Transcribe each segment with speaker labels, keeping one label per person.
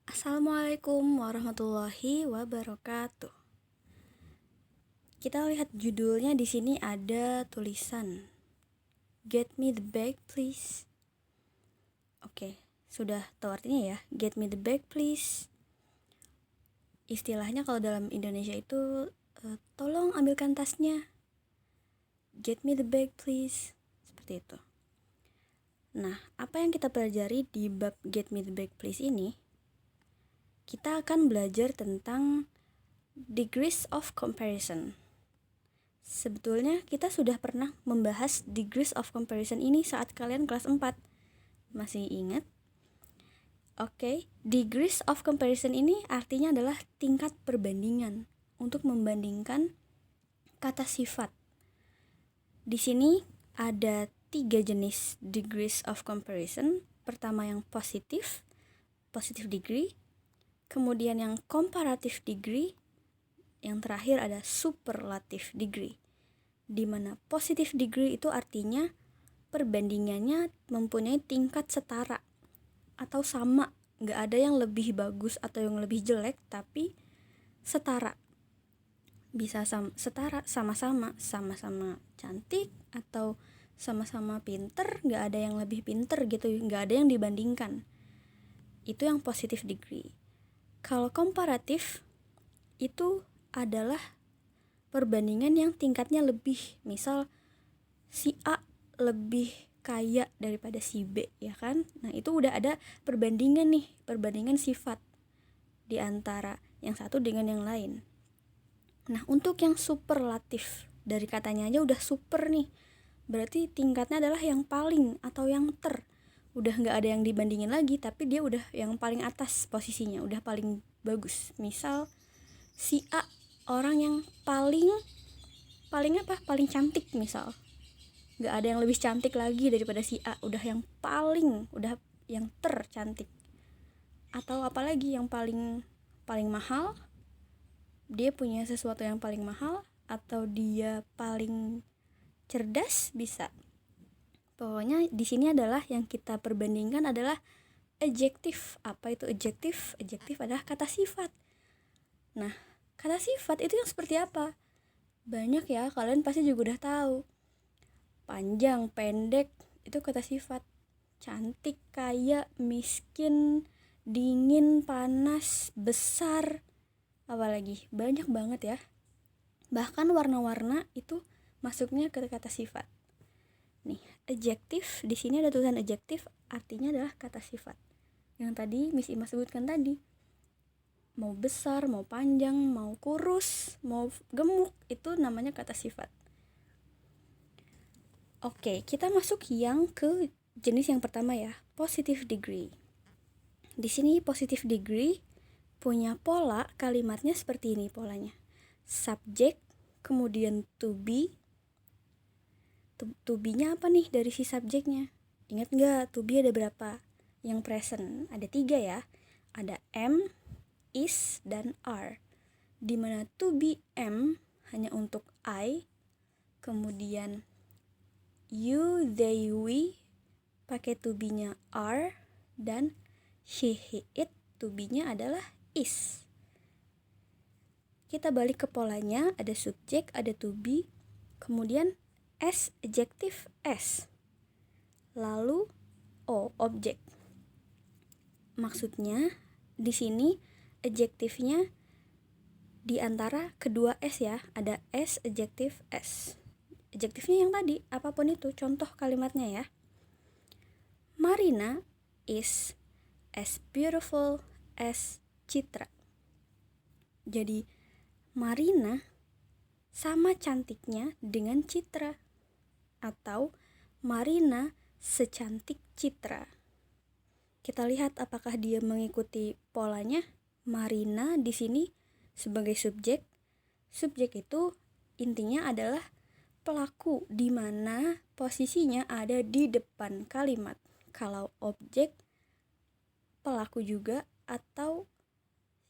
Speaker 1: Assalamualaikum warahmatullahi wabarakatuh. Kita lihat judulnya di sini ada tulisan Get me the bag please. Oke, sudah tahu artinya ya, get me the bag please. Istilahnya kalau dalam Indonesia itu tolong ambilkan tasnya. Get me the bag please. Seperti itu. Nah, apa yang kita pelajari di bab get me the bag please ini? Kita akan belajar tentang degrees of comparison. Sebetulnya kita sudah pernah membahas degrees of comparison ini saat kalian kelas 4. Masih ingat? Oke, degrees of comparison ini artinya adalah tingkat perbandingan untuk membandingkan kata sifat. Di sini ada 3 jenis degrees of comparison. Pertama yang positive degree, kemudian yang comparative degree, yang terakhir ada superlative degree, di mana positive degree itu artinya perbandingannya mempunyai tingkat setara atau sama, nggak ada yang lebih bagus atau yang lebih jelek, tapi setara, bisa setara, sama-sama cantik atau sama-sama pinter, nggak ada yang lebih pinter gitu, nggak ada yang dibandingkan. Itu yang positive degree. Kalau komparatif itu adalah perbandingan yang tingkatnya lebih. Misal si A lebih kaya daripada si B, ya kan? Nah, itu udah ada perbandingan nih, perbandingan sifat di antara yang satu dengan yang lain. Nah, untuk yang superlatif, dari katanya aja udah super nih. Berarti tingkatnya adalah yang paling atau yang udah nggak ada yang dibandingin lagi, tapi dia udah yang paling atas posisinya, udah paling bagus. Misal si A orang yang paling cantik, misal nggak ada yang lebih cantik lagi daripada si A, udah yang tercantik. Atau apalagi yang paling mahal, dia punya sesuatu yang paling mahal, atau dia paling cerdas, bisa. Pokoknya di sini adalah yang kita perbandingkan adalah adjektif. Apa itu adjektif? Adjektif adalah kata sifat. Nah, kata sifat itu yang seperti apa? Banyak ya, kalian pasti juga udah tahu. Panjang, pendek, itu kata sifat. Cantik, kaya, miskin, dingin, panas, besar, apalagi banyak banget ya. Bahkan warna-warna itu masuknya ke kata sifat. Nih, adjektif, di sini ada tulisan adjektif, artinya adalah kata sifat. Yang tadi Miss Ima sebutkan tadi. Mau besar, mau panjang, mau kurus, mau gemuk, itu namanya kata sifat. Oke, kita masuk yang ke jenis yang pertama ya, positive degree. Di sini positive degree punya pola kalimatnya seperti ini polanya. Subject, kemudian to be. To be-nya apa nih dari si subjeknya? Ingat nggak, to be ada berapa? Yang present ada 3 ya. Ada am, is, dan are. Dimana to be am hanya untuk I, kemudian you, they, we pakai to be-nya are, dan she, he, it to be-nya adalah is. Kita balik ke polanya, ada subjek, ada to be, kemudian s, adjektif s, lalu o, objek. Maksudnya di sini adjektifnya di antara kedua s ya, ada s, adjektif s. Adjektifnya yang tadi, apapun itu, contoh kalimatnya ya. Marina is as beautiful as Citra. Jadi Marina sama cantiknya dengan Citra, atau Marina secantik Citra. Kita lihat apakah dia mengikuti polanya. Marina di sini sebagai subjek. Subjek itu intinya adalah pelaku, di mana posisinya ada di depan kalimat. Kalau objek, pelaku juga atau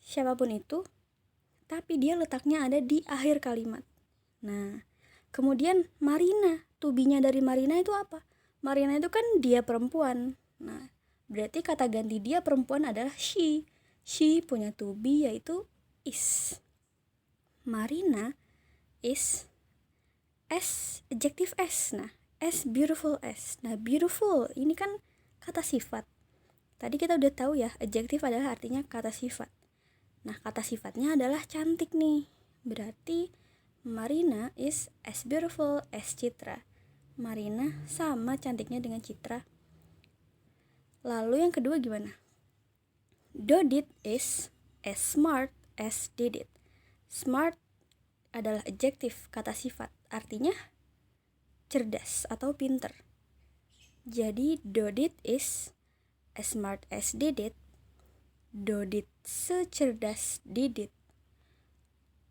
Speaker 1: siapapun itu, tapi dia letaknya ada di akhir kalimat. Nah, kemudian Marina, to be-nya dari Marina itu apa? Marina itu kan dia perempuan. Nah, berarti kata ganti dia perempuan adalah she. She punya to be yaitu is. Marina is as, adjektif as. Nah, as beautiful as. Nah, beautiful ini kan kata sifat. Tadi kita udah tahu ya, adjektif adalah artinya kata sifat. Nah, kata sifatnya adalah cantik nih. Berarti Marina is as beautiful as Citra. Marina sama cantiknya dengan Citra. Lalu yang kedua gimana? Dodit is as smart as Didit. Smart adalah adjektif kata sifat, artinya cerdas atau pinter. Jadi Dodit is as smart as Didit. Dodit secerdas Didit.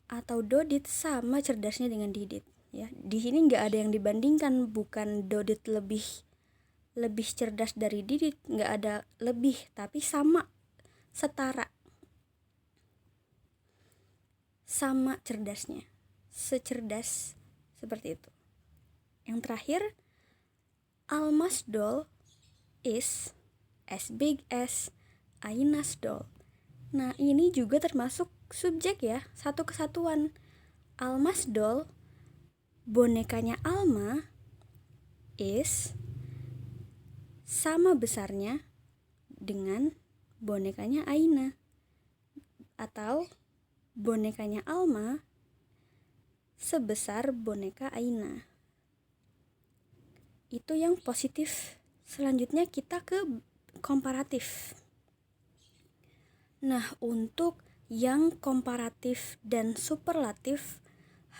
Speaker 1: Atau Dodit sama cerdasnya dengan Didit. Ya, di sini nggak ada yang dibandingkan, bukan Dodit lebih cerdas dari Didit, nggak ada lebih, tapi sama, setara, sama cerdasnya, secerdas seperti itu. Yang terakhir, Alma's doll is as big as Aina's doll. Nah, ini juga termasuk subjek ya, satu kesatuan. Alma's doll, bonekanya Alma, is sama besarnya dengan bonekanya Aina. Atau bonekanya Alma sebesar boneka Aina. Itu yang positif. Selanjutnya kita ke komparatif. Nah, untuk yang komparatif dan superlatif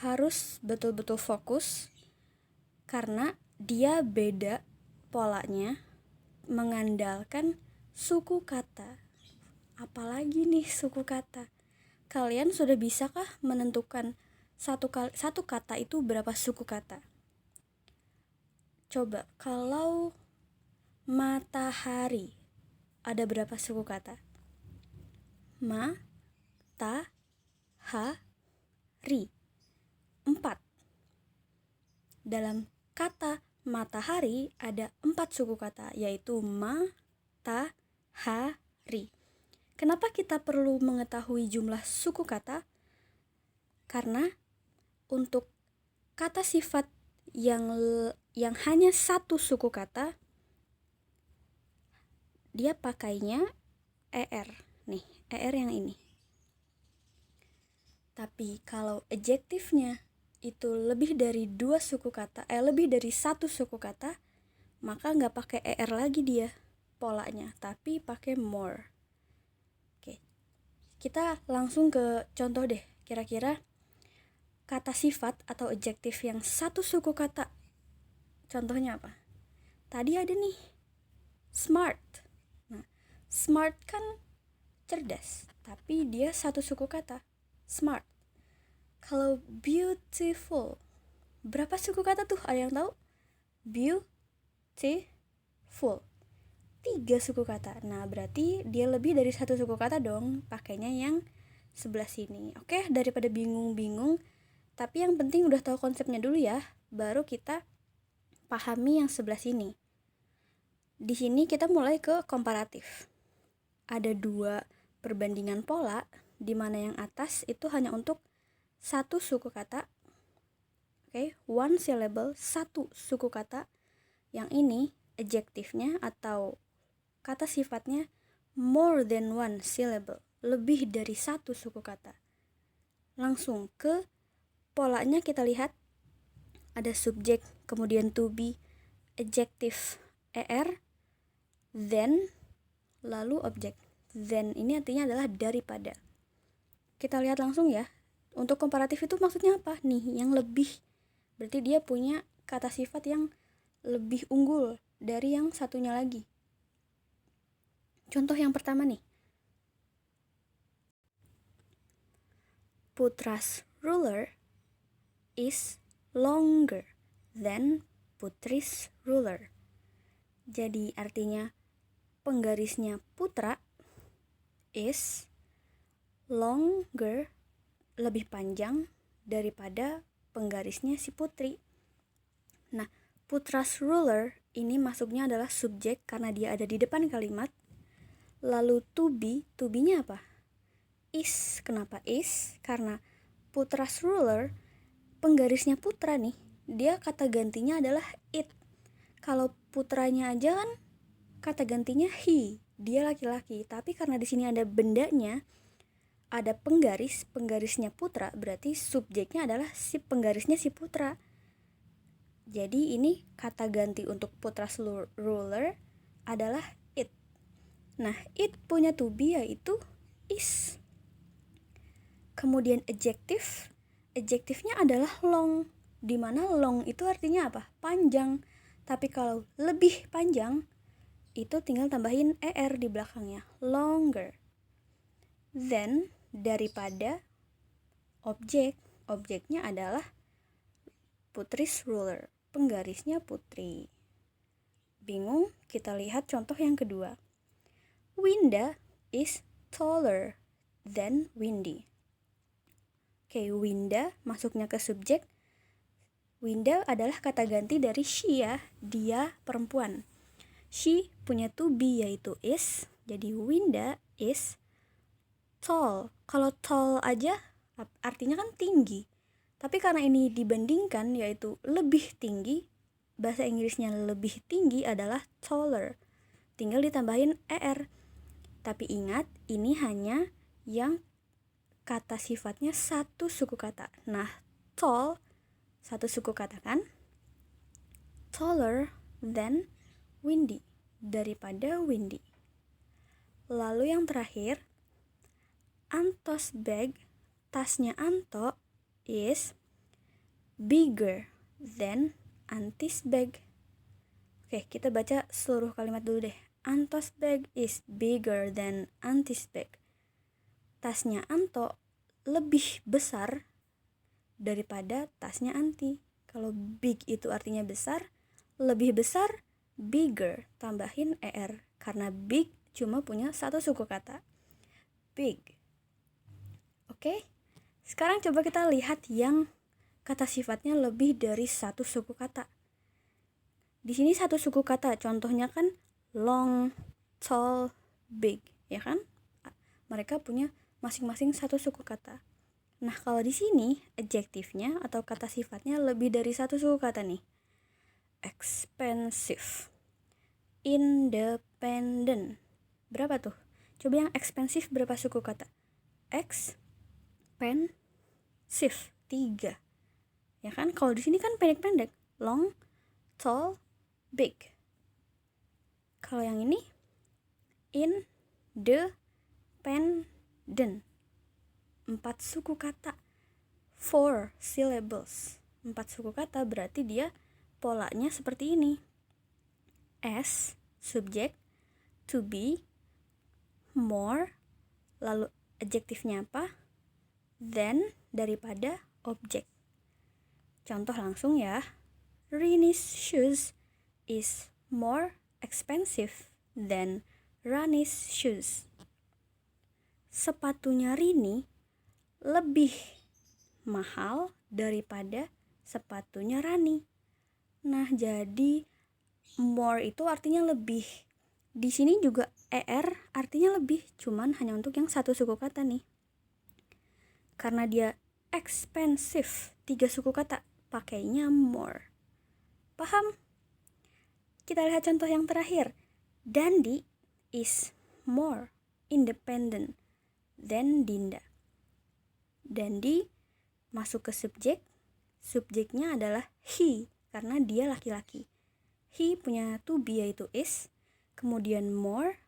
Speaker 1: harus betul-betul fokus karena dia beda polanya, mengandalkan suku kata. Apalagi nih suku kata. Kalian sudah bisakah menentukan satu kata itu berapa suku kata? Coba, kalau matahari ada berapa suku kata? Ma-ta-ha-ri. 4. Dalam kata matahari ada 4 suku kata, yaitu ma-ta-ha-ri. Kenapa kita perlu mengetahui jumlah suku kata? Karena untuk kata sifat yang hanya satu suku kata, dia pakainya er. Nih, er yang ini. Tapi kalau adjektifnya itu lebih dari 2 suku kata, lebih dari 1 suku kata, maka nggak pakai er lagi dia polanya, tapi pakai more. Kita langsung ke contoh deh. Kira-kira kata sifat atau adjektif yang satu suku kata, contohnya apa? Tadi ada nih, smart. Nah, smart kan cerdas, tapi dia satu suku kata, smart. Kalau beautiful, berapa suku kata tuh? Ada yang tahu? Beautiful, 3 suku kata. Nah, berarti dia lebih dari 1 suku kata dong, pakainya yang sebelah sini. Oke, daripada bingung-bingung, tapi yang penting udah tahu konsepnya dulu ya, baru kita pahami yang sebelah sini. Di sini kita mulai ke komparatif. Ada 2 perbandingan pola, di mana yang atas itu hanya untuk 1 suku kata. Oke, one syllable, 1 suku kata. Yang ini adjektifnya atau kata sifatnya more than one syllable, lebih dari 1 suku kata. Langsung ke polanya kita lihat. Ada subjek, kemudian to be, adjektif er, then, lalu objek. Then ini artinya adalah daripada. Kita lihat langsung ya. Untuk komparatif itu maksudnya apa? Nih, yang lebih. Berarti dia punya kata sifat yang lebih unggul dari yang satunya lagi. Contoh yang pertama nih. Putra's ruler is longer than Putri's ruler. Jadi artinya penggarisnya Putra is longer, lebih panjang daripada penggarisnya si Putri. Nah, Putra's ruler ini masuknya adalah subjek karena dia ada di depan kalimat. Lalu to be-nya apa? Is. Kenapa is? Karena Putra's ruler, penggarisnya Putra nih, dia kata gantinya adalah it. Kalau putranya aja kan kata gantinya he, dia laki-laki. Tapi karena di sini ada bendanya, ada penggarisnya Putra, berarti subjeknya adalah si penggarisnya si Putra. Jadi ini kata ganti untuk Putra's ruler adalah it. Nah, it punya to be yaitu is. Kemudian adjektifnya adalah long, dimana long itu artinya apa? Panjang. Tapi kalau lebih panjang, itu tinggal tambahin er di belakangnya, longer. Then, daripada objeknya adalah Putri's ruler, penggarisnya Putri. Bingung? Kita lihat contoh yang kedua. Winda is taller than Windy. Oke, Winda masuknya ke subjek. Winda adalah kata ganti dari she ya, dia perempuan. She punya to be yaitu is, jadi Winda is tall. Kalau tall aja artinya kan tinggi. Tapi karena ini dibandingkan yaitu lebih tinggi, bahasa Inggrisnya lebih tinggi adalah taller. Tinggal ditambahin er. Tapi ingat, ini hanya yang kata sifatnya satu suku kata. Nah, tall satu suku kata kan? Taller than Windy, daripada Windy. Lalu yang terakhir, Anto's bag, tasnya Anto is bigger than Anti's bag. Oke, kita baca seluruh kalimat dulu deh. Anto's bag is bigger than Anti's bag. Tasnya Anto lebih besar daripada tasnya Anti. Kalau big itu artinya besar, lebih besar, bigger, tambahin er. Karena big cuma punya satu suku kata, big. Oke, sekarang coba kita lihat yang kata sifatnya lebih dari satu suku kata. Di sini satu suku kata, contohnya kan long, tall, big, ya kan? Mereka punya masing-masing satu suku kata. Nah, kalau di sini adjektifnya atau kata sifatnya lebih dari satu suku kata nih. Expensive, independent. Berapa tuh? Coba yang expensive berapa suku kata? Expensive, 3. Ya kan? Kalau di sini kan pendek-pendek. Long, tall, big. Kalau yang ini independent. 4 suku kata, 4 syllables. 4 suku kata berarti dia polanya seperti ini. S, subjek, to be, more, lalu adjektifnya apa? Then, daripada objek. Contoh langsung ya. Rini's shoes is more expensive than Rani's shoes. Sepatunya Rini lebih mahal daripada sepatunya Rani. Nah, jadi more itu artinya lebih. Di sini juga er artinya lebih, cuman hanya untuk yang satu suku kata nih. Karena dia expensive, 3 suku kata, pakainya more. Paham? Kita lihat contoh yang terakhir. Dandi is more independent than Dinda. Dandi masuk ke subjek. Subjeknya adalah he, karena dia laki-laki. He punya to be yaitu is. Kemudian more.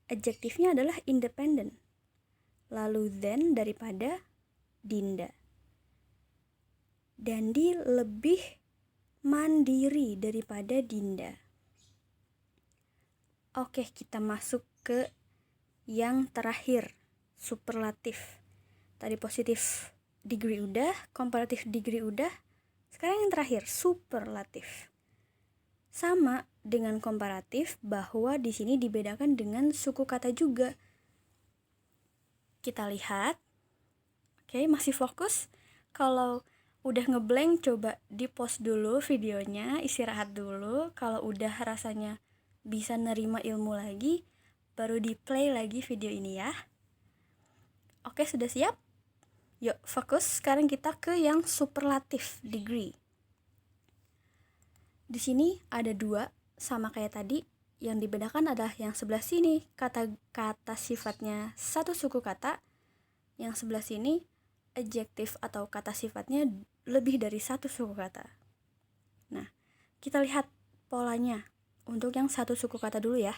Speaker 1: Adjektifnya adalah independent. Lalu then daripada Dinda. Dandi lebih mandiri daripada Dinda. Oke, kita masuk ke yang terakhir, superlatif. Tadi positif degree udah, comparative degree udah. Sekarang yang terakhir, superlatif. Sama dengan komparatif bahwa di sini dibedakan dengan suku kata juga. Kita lihat. Oke, masih fokus? Kalau udah ngeblank coba di-pause dulu videonya, istirahat dulu. Kalau udah rasanya bisa nerima ilmu lagi, baru di play lagi video ini ya. Oke, sudah siap? Yuk fokus, sekarang kita ke yang superlative degree. Di sini ada 2, sama kayak tadi. Yang dibedakan adalah yang sebelah sini kata-kata sifatnya satu suku kata, yang sebelah sini adjektif atau kata sifatnya lebih dari satu suku kata. Nah, kita lihat polanya. Untuk yang satu suku kata dulu ya.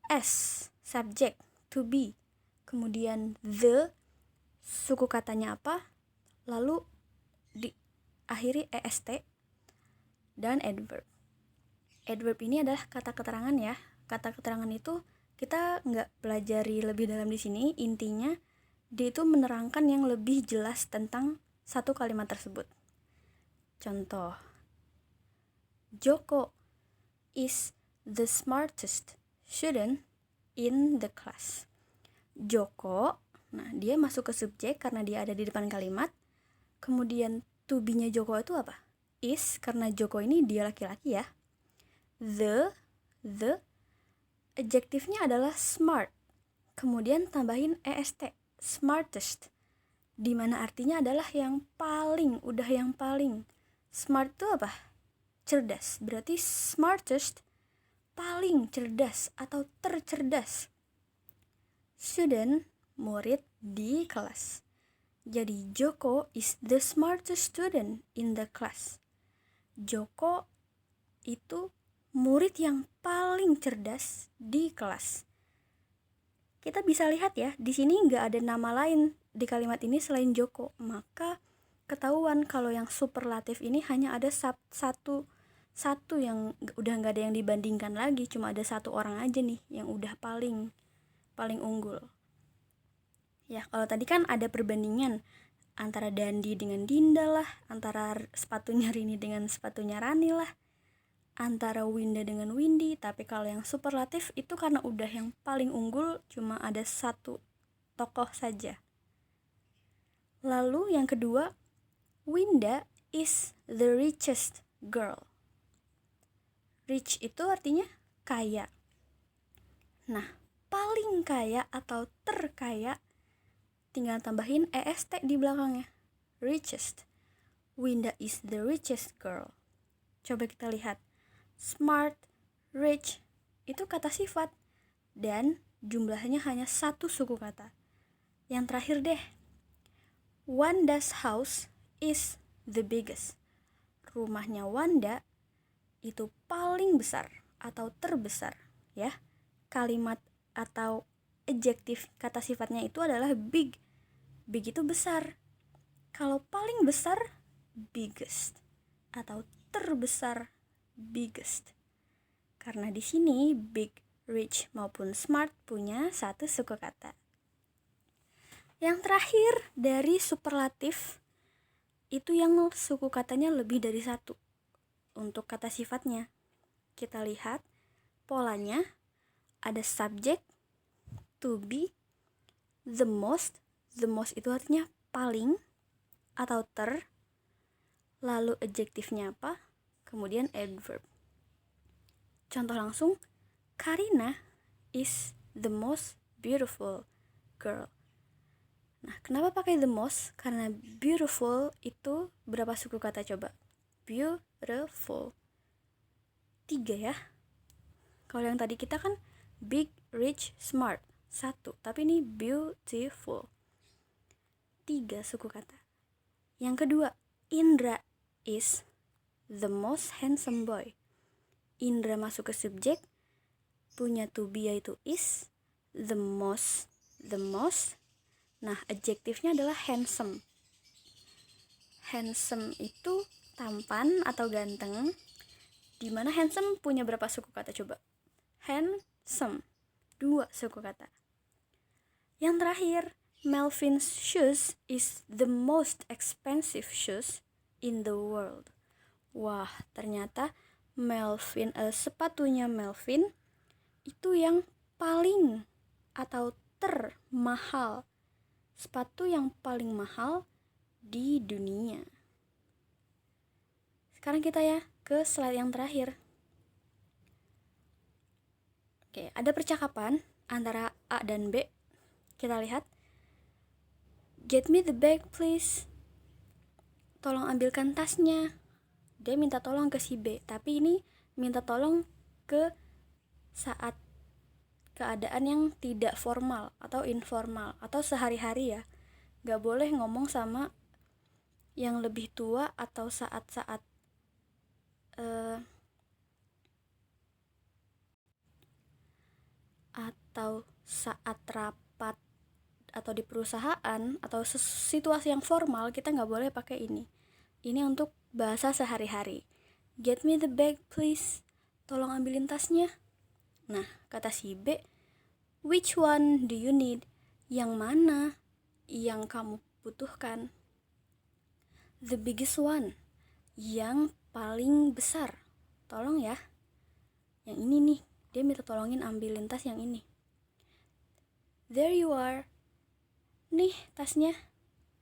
Speaker 1: S, subject, to be. Kemudian the, suku katanya apa? Lalu diakhiri est dan adverb. Adverb ini adalah kata keterangan ya. Kata keterangan itu kita nggak pelajari lebih dalam di sini. Intinya dia itu menerangkan yang lebih jelas tentang satu kalimat tersebut. Contoh, Joko is the smartest student in the class. Joko, nah dia masuk ke subjek karena dia ada di depan kalimat. Kemudian to be-nya Joko itu apa? Is, karena Joko ini dia laki-laki ya. The adjektifnya adalah smart. Kemudian tambahin est, smartest, dimana artinya adalah yang paling, udah yang paling. Smart itu apa? Cerdas. Berarti smartest, paling cerdas atau tercerdas. Student, murid di kelas. Jadi Joko is the smartest student in the class. Joko itu murid yang paling cerdas di kelas. Kita bisa lihat ya, di sini nggak ada nama lain di kalimat ini selain Joko. Maka ketahuan kalau yang superlatif ini hanya ada satu yang udah nggak ada yang dibandingkan lagi. Cuma ada satu orang aja nih yang udah paling unggul. Ya, kalau tadi kan ada perbandingan antara Dandi dengan Dinda lah, antara sepatunya Rini dengan sepatunya Rani lah, antara Winda dengan Windy. Tapi kalau yang superlatif itu karena udah yang paling unggul, cuma ada satu tokoh saja. Lalu yang kedua, Winda is the richest girl. Rich itu artinya kaya. Nah, paling kaya atau terkaya tinggal tambahin est di belakangnya. Richest. Winda is the richest girl. Coba kita lihat. Smart, rich, itu kata sifat. Dan jumlahnya hanya satu suku kata. Yang terakhir deh. Wanda's house is the biggest. Rumahnya Wanda itu paling besar atau terbesar. Ya, kalimat atau adjektif kata sifatnya itu adalah big. Big itu besar. Kalau paling besar, biggest. Atau terbesar, biggest. Karena di sini big, rich maupun smart punya satu suku kata. Yang terakhir dari superlatif itu yang suku katanya lebih dari satu. Untuk kata sifatnya, kita lihat polanya ada subject, to be, the most. The most itu artinya paling atau ter. Lalu adjektifnya apa? Kemudian adverb. Contoh langsung, Karina is the most beautiful girl. Nah, kenapa pakai the most? Karena beautiful itu berapa suku kata coba? Beautiful 3 ya. Kalau yang tadi kita kan big, rich, smart 1, tapi ini beautiful 3 suku kata. Yang kedua, Indra is the most handsome boy. Indra masuk ke subjek, punya to be yaitu is, the most. Nah, adjektifnya adalah handsome. Handsome itu tampan atau ganteng. Dimana handsome punya berapa suku kata coba? Handsome 2 suku kata. Yang terakhir, Melvin's shoes is the most expensive shoes in the world. Wah, ternyata sepatunya Melvin itu yang paling atau termahal. Sepatu yang paling mahal di dunia. Sekarang kita ya ke slide yang terakhir. Oke, ada percakapan antara A dan B. Kita lihat. Get me the bag please. Tolong ambilkan tasnya. Dia minta tolong ke si B, tapi ini minta tolong ke saat keadaan yang tidak formal atau informal atau sehari-hari ya. Gak boleh ngomong sama yang lebih tua atau saat-saat rapat atau di perusahaan atau situasi yang formal. Kita nggak boleh pakai ini untuk bahasa sehari-hari. Get me the bag please, tolong ambilin tasnya. Nah, kata si B, which one do you need? Yang mana yang kamu butuhkan? The biggest one, yang paling besar. Tolong ya, yang ini nih, dia minta tolongin ambilin tas yang ini. There you are, nih tasnya,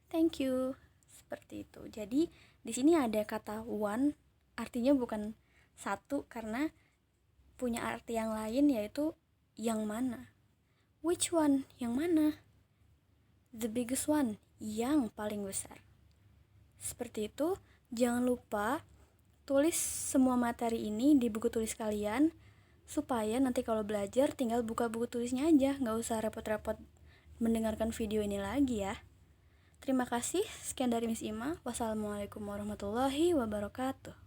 Speaker 1: thank you. Seperti itu. Jadi di sini ada kata one, artinya bukan satu karena punya arti yang lain, yaitu yang mana. Which one? Yang mana? The biggest one, yang paling besar. Seperti itu. Jangan lupa tulis semua materi ini di buku tulis kalian, supaya nanti kalau belajar tinggal buka buku tulisnya aja, nggak usah repot-repot mendengarkan video ini lagi ya. Terima kasih. Sekian dari Miss Ima. Wassalamualaikum warahmatullahi wabarakatuh.